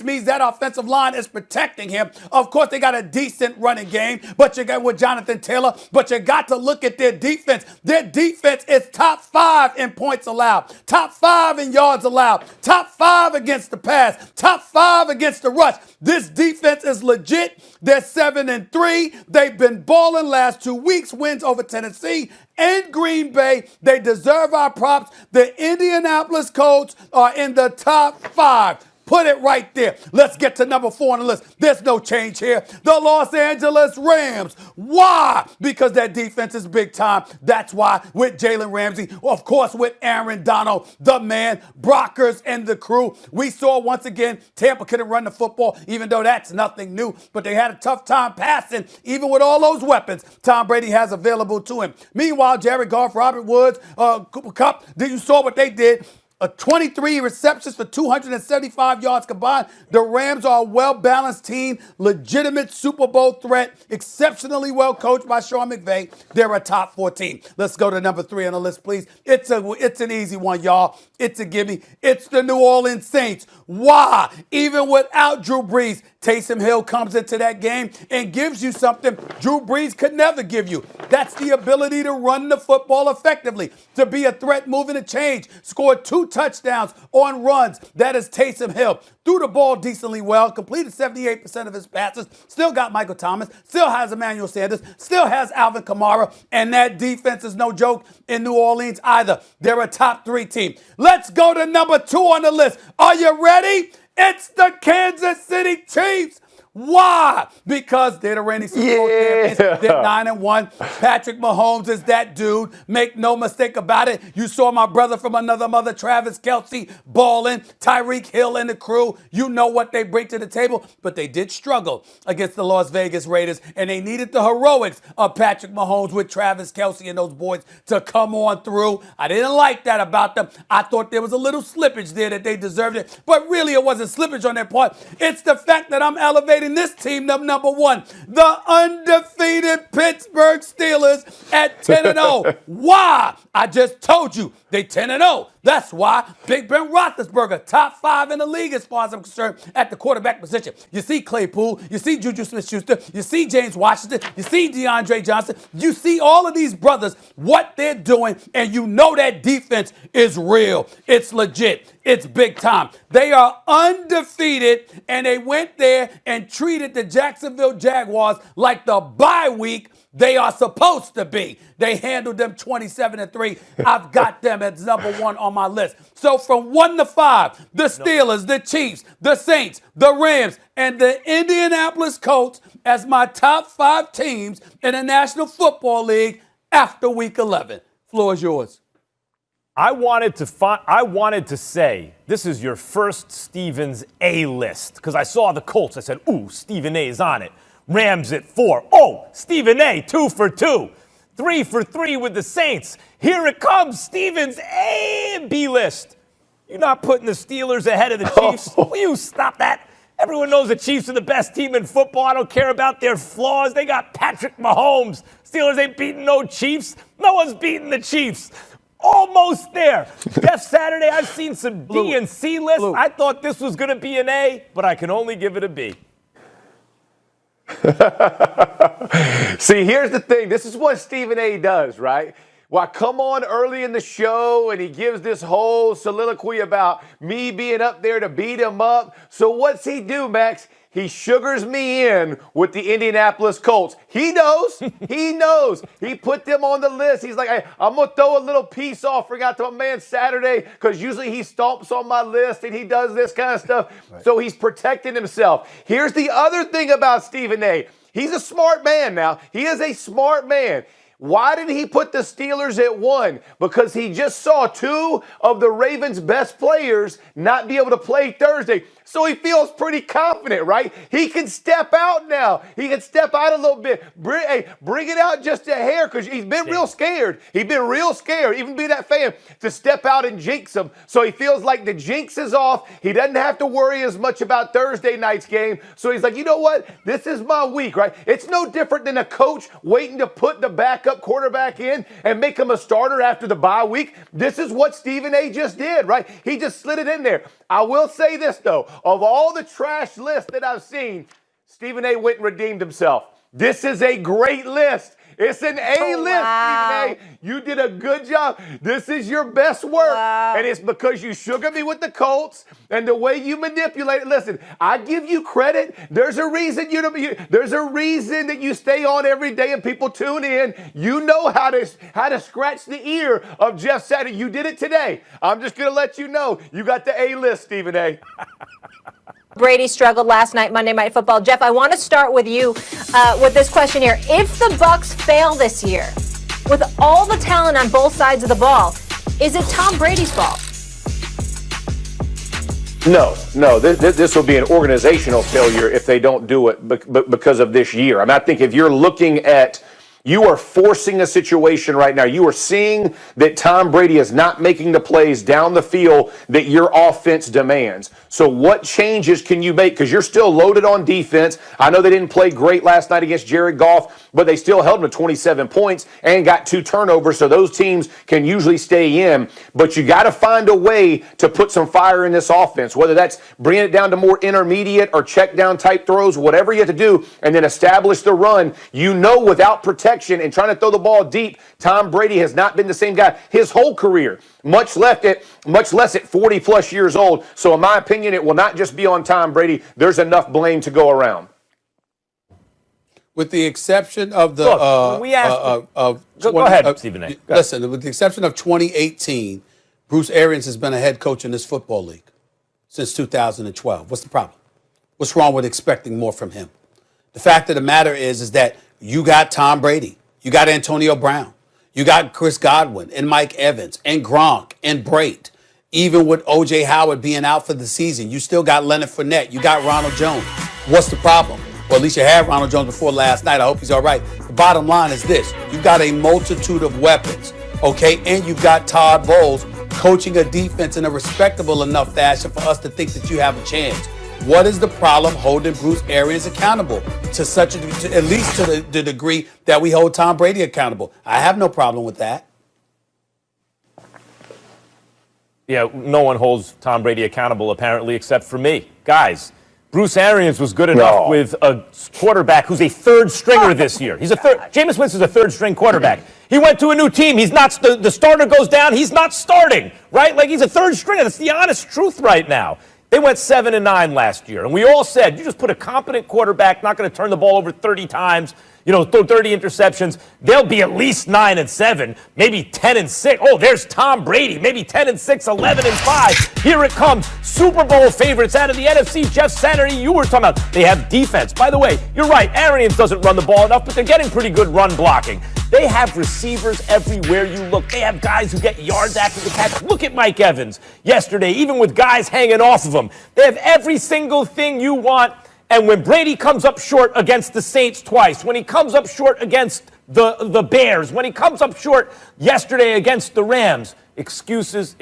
means that offensive line is protecting him. Of course, they got a decent running game, but you got with Jonathan Taylor, but you got to look at their defense. Their defense is top 5 in points allowed, top 5 in yards allowed, top 5 against the pass, top 5 against the rush. This defense is legit. They're 7-3. They've been balling last 2 weeks, wins over Tennessee and Green Bay. They deserve our props. The Indianapolis Colts are in the top 5. Put it right there. Let's get to number 4 on the list. There's no change here. The Los Angeles Rams. Why? Because that defense is big time. That's why with Jalen Ramsey, of course with Aaron Donald, the man, Brockers and the crew. We saw once again Tampa couldn't run the football, even though that's nothing new. But they had a tough time passing, even with all those weapons Tom Brady has available to him. Meanwhile, Jared Goff, Robert Woods, Cooper Kupp, you saw what they did. 23 receptions for 275 yards combined. The Rams are a well-balanced team, legitimate Super Bowl threat, exceptionally well coached by Sean McVay. They're a top 4 team. Let's go to number 3 on the list, please. It's an easy one, y'all. It's a gimme. It's the New Orleans Saints. Why? Even without Drew Brees, Taysom Hill comes into that game and gives you something Drew Brees could never give you. That's the ability to run the football effectively, to be a threat moving the change, score 2 touchdowns on runs. That is Taysom Hill. Threw the ball decently well, completed 78% of his passes, still got Michael Thomas, still has Emmanuel Sanders, still has Alvin Kamara, and that defense is no joke in New Orleans either. They're a top 3 team. Let's go to number 2 on the list. Are you ready? It's the Kansas City Chiefs. Why? Because they're the reigning Super Bowl champions. They're 9-1. Patrick Mahomes is that dude. Make no mistake about it. You saw my brother from another mother, Travis Kelce, balling, Tyreek Hill and the crew. You know what they bring to the table, but they did struggle against the Las Vegas Raiders, and they needed the heroics of Patrick Mahomes with Travis Kelce and those boys to come on through. I didn't like that about them. I thought there was a little slippage there that they deserved it, but really it wasn't slippage on their part. It's the fact that I'm elevating this team number 1, the undefeated Pittsburgh Steelers at 10-0. Why? I just told you they 10-0. That's why Big Ben Roethlisberger, top 5 in the league as far as I'm concerned at the quarterback position. You see Claypool, you see Juju Smith-Schuster, you see James Washington, you see DeAndre Johnson, you see all of these brothers, what they're doing, and you know that defense is real. It's legit. It's big time. They are undefeated, and they went there and treated the Jacksonville Jaguars like the bye week they are supposed to be. They handled them 27-3. I've got them as number 1 on my list. So from 1 to 5, the Steelers, the Chiefs, the Saints, the Rams, and the Indianapolis Colts as my top 5 teams in the National Football League after Week 11. Floor is yours. I wanted to say this is your first Stevens A list because I saw the Colts. I said, ooh, Stephen A is on it. Rams at 4. Oh, Stephen A, 2 for 2. 3 for 3 with the Saints. Here it comes, Stevens A and B list. You're not putting the Steelers ahead of the Chiefs. Will you stop that? Everyone knows the Chiefs are the best team in football. I don't care about their flaws. They got Patrick Mahomes. Steelers ain't beating no Chiefs. No one's beating the Chiefs. Almost there. Jeff Saturday, I've seen some D and C lists. I thought this was going to be an A, but I can only give it a B. See, here's the thing. This is what Stephen A does, right? Well, I come on early in the show and he gives this whole soliloquy about me being up there to beat him up. So what's he do, Max? He sugars me in with the Indianapolis Colts. He knows. He knows. He put them on the list. He's like, hey, I'm going to throw a little peace offering out to my man Saturday because usually he stomps on my list and he does this kind of stuff. Right. So he's protecting himself. Here's the other thing about Stephen A. He's a smart man now. He is a smart man. Why did he put the Steelers at 1? Because he just saw 2 of the Ravens' best players not be able to play Thursday. So he feels pretty confident, right? He can step out now. He can step out a little bit. Bring it out just a hair because he's been real scared. He's been real scared, even being that fan, to step out and jinx him. So he feels like the jinx is off. He doesn't have to worry as much about Thursday night's game. So he's like, you know what? This is my week, right? It's no different than a coach waiting to put the backup quarterback in and make him a starter after the bye week. This is what Stephen A just did, right? He just slid it in there. I will say this, though. of all the trash lists that I've seen, Stephen A. went and redeemed himself. This is a great list. It's an A list, wow. Stephen A. You did a good job. This is your best work. Wow. And it's because you sugared me with the Colts and the way you manipulate it. Listen, I give you credit. There's a reason there's a reason that you stay on every day and people tune in. You know how to scratch the ear of Jeff Saturday. You did it today. I'm just gonna let you know. You got the A list, Stephen A. Brady struggled last night, Monday Night Football. Jeff, I want to start with you with this question here. If the Bucs fail this year, with all the talent on both sides of the ball, is it Tom Brady's fault? No. This will be an organizational failure if they don't do it because of this year. I mean, I think if you're looking at, you are forcing a situation right now. You are seeing that Tom Brady is not making the plays down the field that your offense demands. So what changes can you make? Because you're still loaded on defense. I know they didn't play great last night against Jared Goff, but they still held him to 27 points and got 2 turnovers. So those teams can usually stay in. But you got to find a way to put some fire in this offense, whether that's bringing it down to more intermediate or check down type throws, whatever you have to do, and then establish the run. You know, without protection and trying to throw the ball deep, Tom Brady has not been the same guy his whole career, much less at 40 plus years old. So in my opinion, it will not just be on Tom Brady. There's enough blame to go around. With the exception of the Go ahead, Stephen A. Listen, with the exception of 2018, Bruce Arians has been a head coach in this football league since 2012. What's the problem? What's wrong with expecting more from him? The fact of the matter is that you got Tom Brady, you got Antonio Brown, you got Chris Godwin and Mike Evans and Gronk and Brate. Even with O.J. Howard being out for the season, you still got Leonard Fournette, you got Ronald Jones. What's the problem? Well, at least you had Ronald Jones before last night. I hope he's all right. The bottom line is this. You've got a multitude of weapons, okay? And you've got Todd Bowles coaching a defense in a respectable enough fashion for us to think that you have a chance. What is the problem holding Bruce Arians accountable to at least to the degree that we hold Tom Brady accountable? I have no problem with that. Yeah, no one holds Tom Brady accountable apparently except for me. Guys, Bruce Arians was good enough with a quarterback who's a third stringer this year. Jameis Winston's a third string quarterback. He went to a new team. He's not, the starter goes down. He's not starting, right? Like he's a third stringer. That's the honest truth right now. They went 7-9 last year, and we all said, you just put a competent quarterback, not going to turn the ball over 30 times, throw 30 interceptions. They'll be at least 9-7, maybe 10-6. Oh, there's Tom Brady, maybe 10-6, 11-5. Here it comes. Super Bowl favorites out of the NFC. Jeff Saturday, you were talking about they have defense. By the way, you're right. Arians doesn't run the ball enough, but they're getting pretty good run blocking. They have receivers everywhere you look. They have guys who get yards after the catch. Look at Mike Evans yesterday, even with guys hanging off of him. They have every single thing you want. And when Brady comes up short against the Saints twice, when he comes up short against the Bears, when he comes up short yesterday against the Rams, excuses.